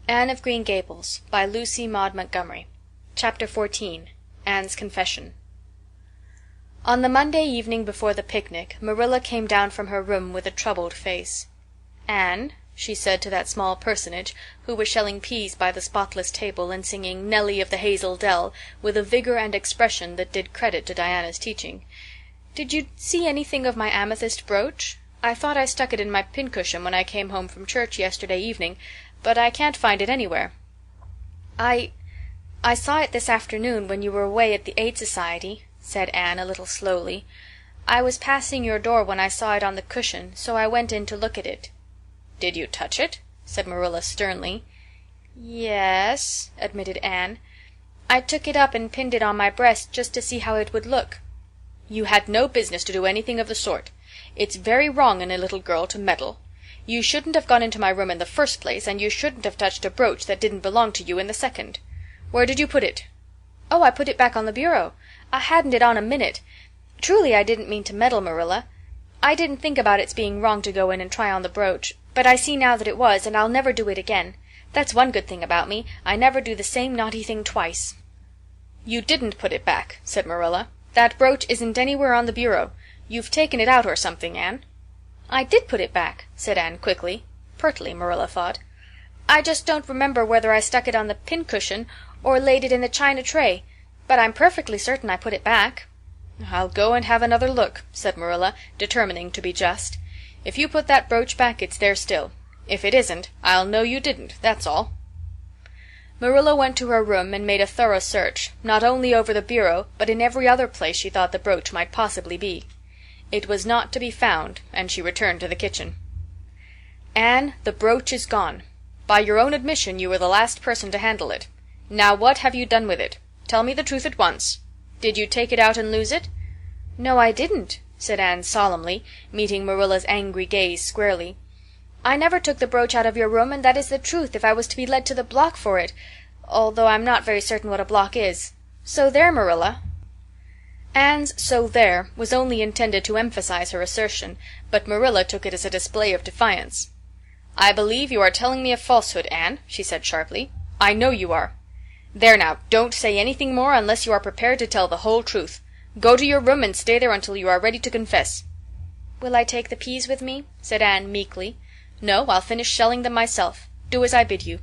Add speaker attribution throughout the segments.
Speaker 1: Anne of Green Gables by Lucy Maud Montgomery. Chapter 14. Anne's Confession. On the Monday evening before the picnic, Marilla came down from her room with a troubled face. "Anne," she said to that small personage, who was shelling peas by the spotless table and singing "Nelly of the Hazel Dell" with a vigor and expression that did credit to Diana's teaching, "did you see anything of my amethyst brooch? I thought I stuck it in my pincushion when I came home from church yesterday evening, but I can't find it anywhere." I saw it this afternoon when you were away at the Aid Society," said Anne a little slowly. "I was passing your door when I saw it on the cushion, so I went in to look at it." "Did you touch it?" said Marilla sternly. "Yes," admitted Anne. "I took it up and pinned it on my breast just to see how it would look." "You had no business to do anything of the sort. It's very wrong in a little girl to meddle. You shouldn't have gone into my room in the first place, and you shouldn't have touched a brooch that didn't belong to you in the second. Where did you put it?" "Oh, I put it back on the bureau. I hadn't it on a minute. Truly, I didn't mean to meddle, Marilla. I didn't think about its being wrong to go in and try on the brooch, but I see now that it was, and I'll never do it again. That's one good thing about me. I never do the same naughty thing twice." "You didn't put it back," said Marilla. "That brooch isn't anywhere on the bureau. You've taken it out or something, Anne." "I did put it back," said Anne quickly. Pertly, Marilla thought. "I just don't remember whether I stuck it on the pincushion or laid it in the china tray, but I'm perfectly certain I put it back." "I'll go and have another look," said Marilla, determining to be just. "If you put that brooch back it's there still. If it isn't, I'll know you didn't, that's all." Marilla went to her room and made a thorough search, not only over the bureau, but in every other place she thought the brooch might possibly be. It was not to be found, and she returned to the kitchen. "Anne, the brooch is gone. By your own admission you were the last person to handle it. Now what have you done with it? Tell me the truth at once. Did you take it out and lose it?" "No, I didn't," said Anne solemnly, meeting Marilla's angry gaze squarely. "I never took the brooch out of your room, and that is the truth if I was to be led to the block for it, although I'm not very certain what a block is. So there, Marilla." Anne's "so there" was only intended to emphasize her assertion, but Marilla took it as a display of defiance. "I believe you are telling me a falsehood, Anne," she said sharply. "I know you are. There now, don't say anything more unless you are prepared to tell the whole truth. Go to your room and stay there until you are ready to confess." "Will I take the peas with me?" said Anne meekly. "No, I'll finish shelling them myself. Do as I bid you."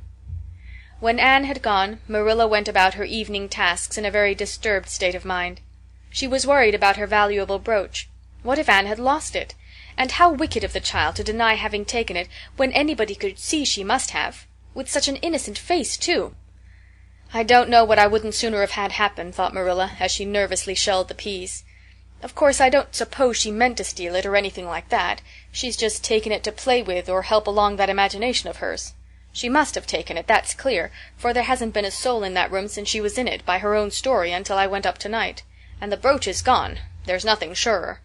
Speaker 1: When Anne had gone, Marilla went about her evening tasks in a very disturbed state of mind. She was worried about her valuable brooch. What if Anne had lost it? And how wicked of the child to deny having taken it when anybody could see she must have. With such an innocent face, too. "I don't know what I wouldn't sooner have had happen," thought Marilla, as she nervously shelled the peas. "Of course I don't suppose she meant to steal it or anything like that. She's just taken it to play with or help along that imagination of hers. She must have taken it, that's clear, for there hasn't been a soul in that room since she was in it, by her own story, until I went up tonight. And the brooch is gone. There's nothing surer.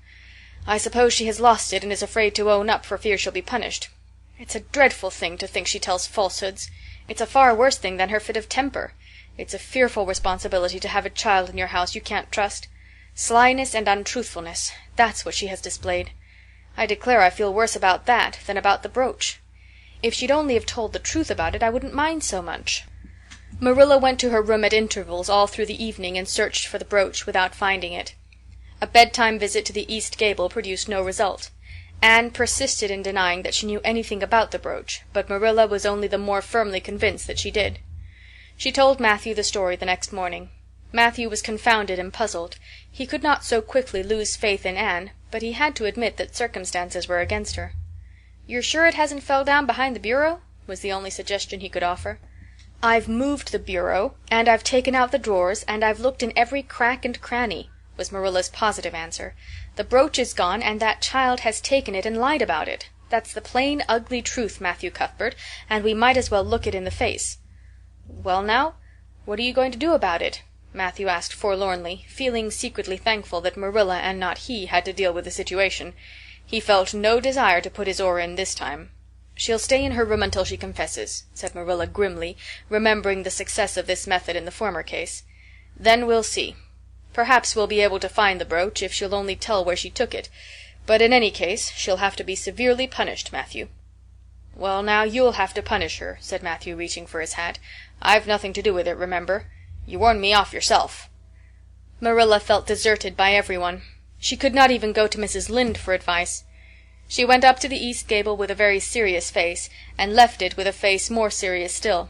Speaker 1: I suppose she has lost it and is afraid to own up for fear she'll be punished. It's a dreadful thing to think she tells falsehoods. It's a far worse thing than her fit of temper. It's a fearful responsibility to have a child in your house you can't trust. Slyness and untruthfulness, that's what she has displayed. I declare I feel worse about that than about the brooch. If she'd only have told the truth about it I wouldn't mind so much." Marilla went to her room at intervals all through the evening and searched for the brooch without finding it. A bedtime visit to the east gable produced no result. Anne persisted in denying that she knew anything about the brooch, but Marilla was only the more firmly convinced that she did. She told Matthew the story the next morning. Matthew was confounded and puzzled. He could not so quickly lose faith in Anne, but he had to admit that circumstances were against her. "You're sure it hasn't fell down behind the bureau?" was the only suggestion he could offer. "I've moved the bureau, and I've taken out the drawers, and I've looked in every crack and cranny," was Marilla's positive answer. "The brooch is gone, and that child has taken it and lied about it. That's the plain, ugly truth, Matthew Cuthbert, and we might as well look it in the face." "Well now, what are you going to do about it?" Matthew asked forlornly, feeling secretly thankful that Marilla and not he had to deal with the situation. He felt no desire to put his oar in this time. "She'll stay in her room until she confesses," said Marilla grimly, remembering the success of this method in the former case. "Then we'll see. Perhaps we'll be able to find the brooch if she'll only tell where she took it, but in any case she'll have to be severely punished, Matthew." "Well, now, you'll have to punish her," said Matthew, reaching for his hat. "I've nothing to do with it, remember. You warned me off yourself." Marilla felt deserted by everyone. She could not even go to Mrs. Lynde for advice. She went up to the east gable with a very serious face, and left it with a face more serious still.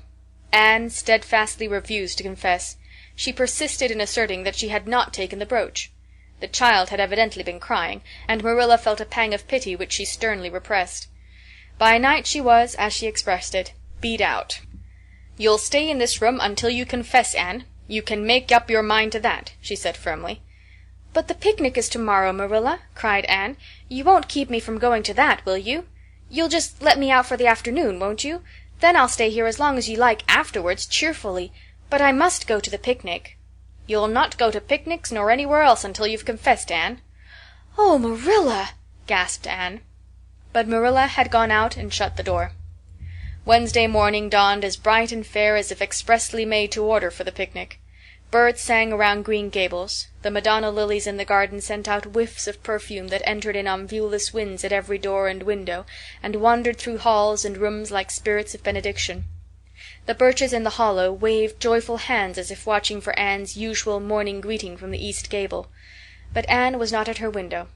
Speaker 1: Anne steadfastly refused to confess. She persisted in asserting that she had not taken the brooch. The child had evidently been crying, and Marilla felt a pang of pity which she sternly repressed. By night she was, as she expressed it, beat out. "You'll stay in this room until you confess, Anne. You can make up your mind to that," she said firmly. "But the picnic is tomorrow, Marilla," cried Anne. "You won't keep me from going to that, will you? You'll just let me out for the afternoon, won't you? Then I'll stay here as long as you like afterwards, cheerfully. But I must go to the picnic." "You'll not go to picnics nor anywhere else until you've confessed, Anne." "Oh, Marilla!" gasped Anne. But Marilla had gone out and shut the door. Wednesday morning dawned as bright and fair as if expressly made to order for the picnic. Birds sang around Green Gables. The Madonna lilies in the garden sent out whiffs of perfume that entered in on viewless winds at every door and window, and wandered through halls and rooms like spirits of benediction. The birches in the hollow waved joyful hands as if watching for Anne's usual morning greeting from the east gable. But Anne was not at her window.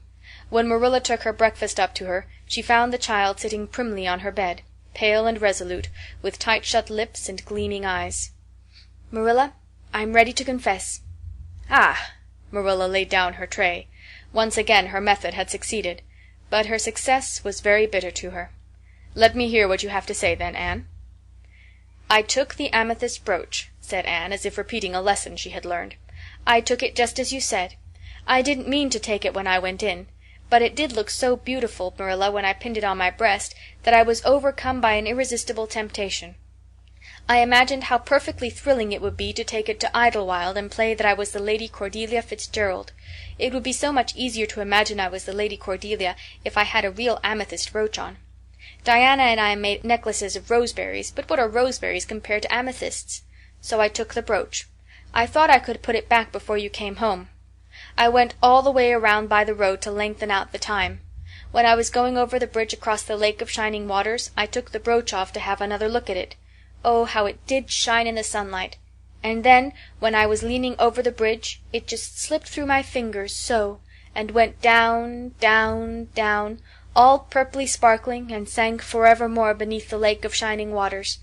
Speaker 1: When Marilla took her breakfast up to her, she found the child sitting primly on her bed, pale and resolute, with tight-shut lips and gleaming eyes. "Marilla, I'm ready to confess." "Ah!" Marilla laid down her tray. Once again her method had succeeded, but her success was very bitter to her. "Let me hear what you have to say, then, Anne." "I took the amethyst brooch," said Anne, as if repeating a lesson she had learned. "I took it just as you said. I didn't mean to take it when I went in, but it did look so beautiful, Marilla, when I pinned it on my breast, that I was overcome by an irresistible temptation. I imagined how perfectly thrilling it would be to take it to Idlewild and play that I was the Lady Cordelia Fitzgerald. It would be so much easier to imagine I was the Lady Cordelia if I had a real amethyst brooch on. Diana and I made necklaces of roseberries, but what are roseberries compared to amethysts? So I took the brooch. I thought I could put it back before you came home. I went all the way around by the road to lengthen out the time. When I was going over the bridge across the Lake of Shining Waters, I took the brooch off to have another look at it. Oh, how it did shine in the sunlight! And then, when I was leaning over the bridge, it just slipped through my fingers, so, and went down, down, down, all purply sparkling, and sank forevermore beneath the Lake of Shining Waters.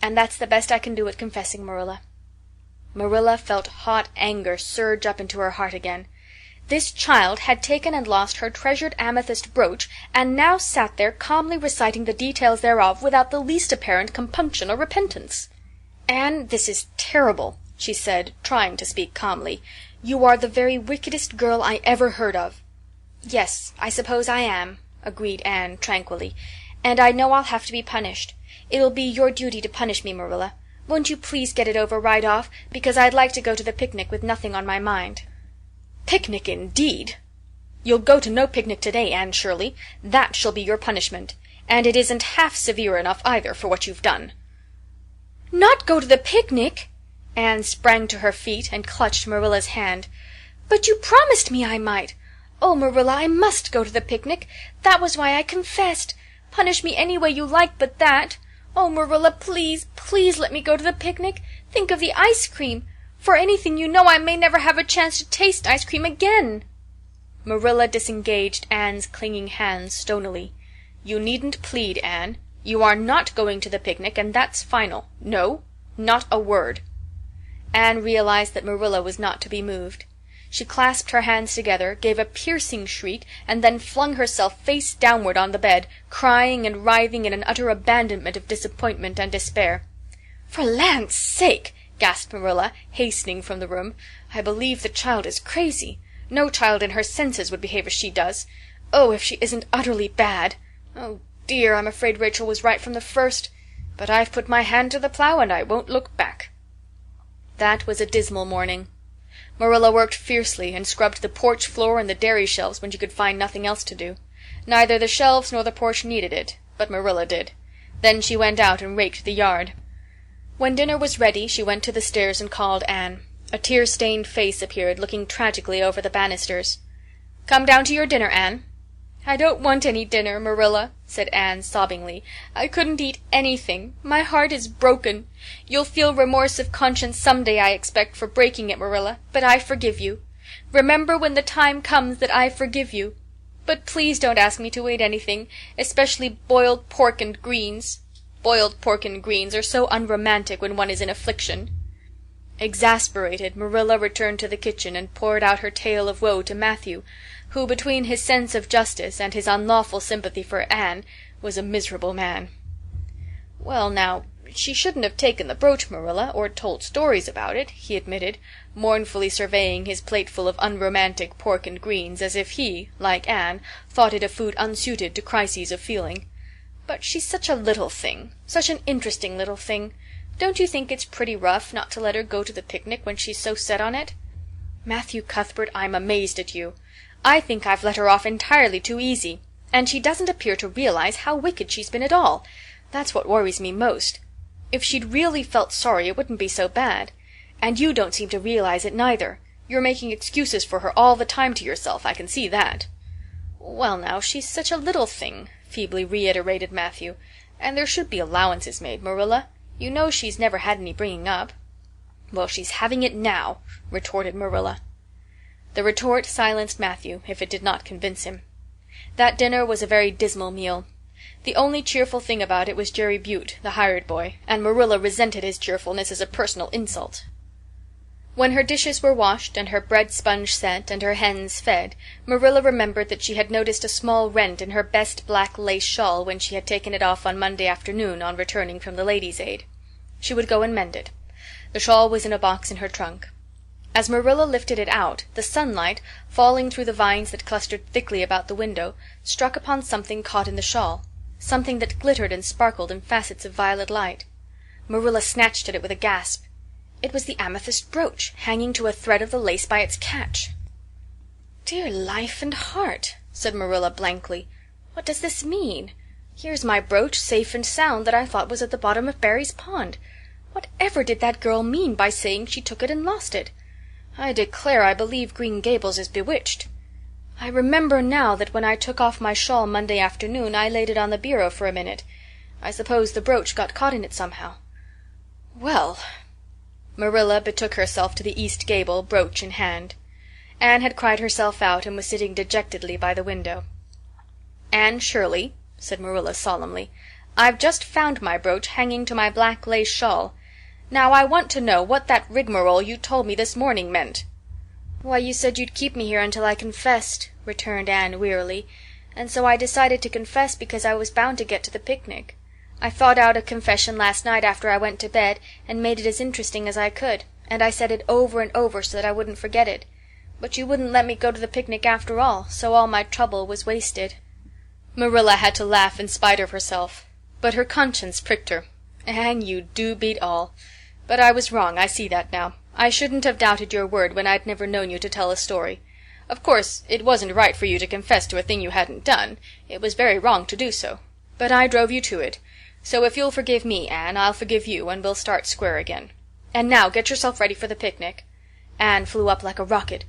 Speaker 1: And that's the best I can do at confessing, Marilla." Marilla felt hot anger surge up into her heart again. This child had taken and lost her treasured amethyst brooch, and now sat there calmly reciting the details thereof without the least apparent compunction or repentance. "Anne, this is terrible," she said, trying to speak calmly. "You are the very wickedest girl I ever heard of." "Yes, I suppose I am," agreed Anne tranquilly, "and I know I'll have to be punished. It'll be your duty to punish me, Marilla. Won't you please get it over right off, because I'd like to go to the picnic with nothing on my mind." "Picnic, indeed! You'll go to no picnic today, Anne Shirley. That shall be your punishment. And it isn't half severe enough either for what you've done." "Not go to the picnic!" Anne sprang to her feet and clutched Marilla's hand. "But you promised me I might. Oh, Marilla, I must go to the picnic. That was why I confessed. Punish me any way you like but that. Oh, Marilla, please, please let me go to the picnic. Think of the ice cream. For anything you know, I may never have a chance to taste ice cream again." Marilla disengaged Anne's clinging hands stonily. "You needn't plead, Anne. You are not going to the picnic, and that's final. No, not a word." Anne realized that Marilla was not to be moved. She clasped her hands together, gave a piercing shriek, and then flung herself face downward on the bed, crying and writhing in an utter abandonment of disappointment and despair. "For land's sake!" gasped Marilla, hastening from the room. "I believe the child is crazy. No child in her senses would behave as she does. Oh, if she isn't utterly bad! Oh, dear, I'm afraid Rachel was right from the first. But I've put my hand to the plow, and I won't look back." That was a dismal morning. Marilla worked fiercely and scrubbed the porch floor and the dairy shelves when she could find nothing else to do. Neither the shelves nor the porch needed it, but Marilla did. Then she went out and raked the yard. When dinner was ready, she went to the stairs and called Anne. A tear-stained face appeared, looking tragically over the banisters. "Come down to your dinner, Anne." "I don't want any dinner, Marilla," said Anne sobbingly. "I couldn't eat anything. My heart is broken. You'll feel remorse of conscience some day, I expect, for breaking it, Marilla, but I forgive you. Remember when the time comes that I forgive you. But please don't ask me to eat anything, especially boiled pork and greens. Boiled pork and greens are so unromantic when one is in affliction." Exasperated, Marilla returned to the kitchen and poured out her tale of woe to Matthew, who, between his sense of justice and his unlawful sympathy for Anne, was a miserable man. "Well, now, she shouldn't have taken the brooch, Marilla, or told stories about it," he admitted, mournfully surveying his plateful of unromantic pork and greens as if he, like Anne, thought it a food unsuited to crises of feeling. "But she's such a little thing, such an interesting little thing. Don't you think it's pretty rough not to let her go to the picnic when she's so set on it?" "Matthew Cuthbert, I'm amazed at you. I think I've let her off entirely too easy, and she doesn't appear to realize how wicked she's been at all. That's what worries me most. If she'd really felt sorry it wouldn't be so bad. And you don't seem to realize it neither. You're making excuses for her all the time to yourself, I can see that." "Well now, she's such a little thing," feebly reiterated Matthew, "and there should be allowances made, Marilla. You know she's never had any bringing up." "Well, she's having it now," retorted Marilla. The retort silenced Matthew, if it did not convince him. That dinner was a very dismal meal. The only cheerful thing about it was Jerry Butte, the hired boy, and Marilla resented his cheerfulness as a personal insult. When her dishes were washed and her bread sponge set and her hens fed, Marilla remembered that she had noticed a small rent in her best black lace shawl when she had taken it off on Monday afternoon on returning from the Ladies' Aid. She would go and mend it. The shawl was in a box in her trunk. As Marilla lifted it out, the sunlight, falling through the vines that clustered thickly about the window, struck upon something caught in the shawl, something that glittered and sparkled in facets of violet light. Marilla snatched at it with a gasp. It was the amethyst brooch, hanging to a thread of the lace by its catch. "Dear life and heart," said Marilla blankly, "what does this mean? Here's my brooch, safe and sound, that I thought was at the bottom of Barry's pond. Whatever did that girl mean by saying she took it and lost it? I declare I believe Green Gables is bewitched. I remember now that when I took off my shawl Monday afternoon I laid it on the bureau for a minute. I suppose the brooch got caught in it somehow. Well—" Marilla betook herself to the east gable, brooch in hand. Anne had cried herself out and was sitting dejectedly by the window. "Anne Shirley," said Marilla solemnly, "I've just found my brooch hanging to my black lace shawl. Now I want to know what that rigmarole you told me this morning meant." "Why, you said you'd keep me here until I confessed," returned Anne wearily, "and so I decided to confess because I was bound to get to the picnic. I thought out a confession last night after I went to bed and made it as interesting as I could, and I said it over and over so that I wouldn't forget it. But you wouldn't let me go to the picnic after all, so all my trouble was wasted." Marilla had to laugh in spite of herself, but her conscience pricked her. "Anne, you do beat all. But I was wrong, I see that now. I shouldn't have doubted your word when I'd never known you to tell a story. Of course, it wasn't right for you to confess to a thing you hadn't done. It was very wrong to do so. But I drove you to it. So if you'll forgive me, Anne, I'll forgive you, and we'll start square again. And now get yourself ready for the picnic." Anne flew up like a rocket.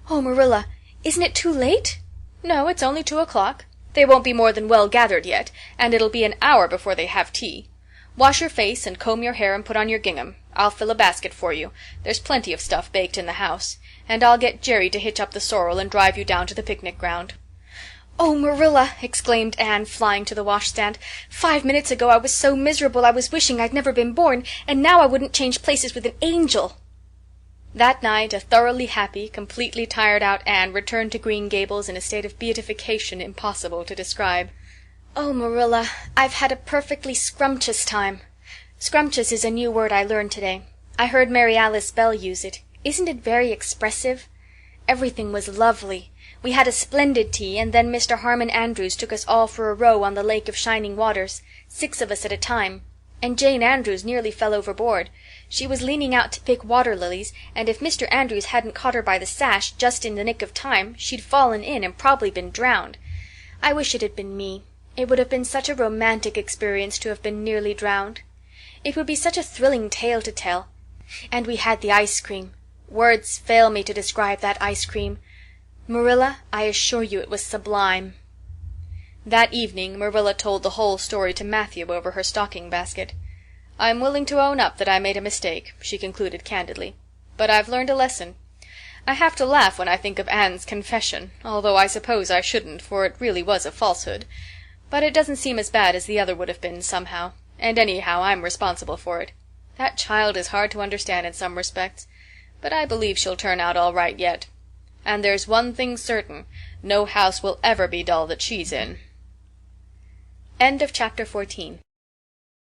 Speaker 1: "Oh, Marilla, isn't it too late?" "No, it's only 2 o'clock. They won't be more than well gathered yet, and it'll be an hour before they have tea. Wash your face and comb your hair and put on your gingham. I'll fill a basket for you. There's plenty of stuff baked in the house. And I'll get Jerry to hitch up the sorrel and drive you down to the picnic ground." "Oh, Marilla," exclaimed Anne, flying to the washstand, "5 minutes ago I was so miserable I was wishing I'd never been born, and now I wouldn't change places with an angel." That night a thoroughly happy, completely tired out Anne returned to Green Gables in a state of beatification impossible to describe. "Oh, Marilla, I've had a perfectly scrumptious time. Scrumptious is a new word I learned today. I heard Mary Alice Bell use it. Isn't it very expressive? Everything was lovely. We had a splendid tea, and then Mr. Harmon Andrews took us all for a row on the Lake of Shining Waters, 6 of us at a time. And Jane Andrews nearly fell overboard. She was leaning out to pick water lilies, and if Mr. Andrews hadn't caught her by the sash just in the nick of time she'd fallen in and probably been drowned. I wish it had been me. It would have been such a romantic experience to have been nearly drowned. It would be such a thrilling tale to tell. And we had the ice cream. Words fail me to describe that ice cream. Marilla, I assure you it was sublime." That evening Marilla told the whole story to Matthew over her stocking basket. "I'm willing to own up that I made a mistake," she concluded candidly. "But I've learned a lesson. I have to laugh when I think of Anne's confession, although I suppose I shouldn't, for it really was a falsehood. But it doesn't seem as bad as the other would have been, somehow. And anyhow, I'm responsible for it. That child is hard to understand in some respects, but I believe she'll turn out all right yet. And there's one thing certain, no house will ever be dull that she's in." End of chapter 14.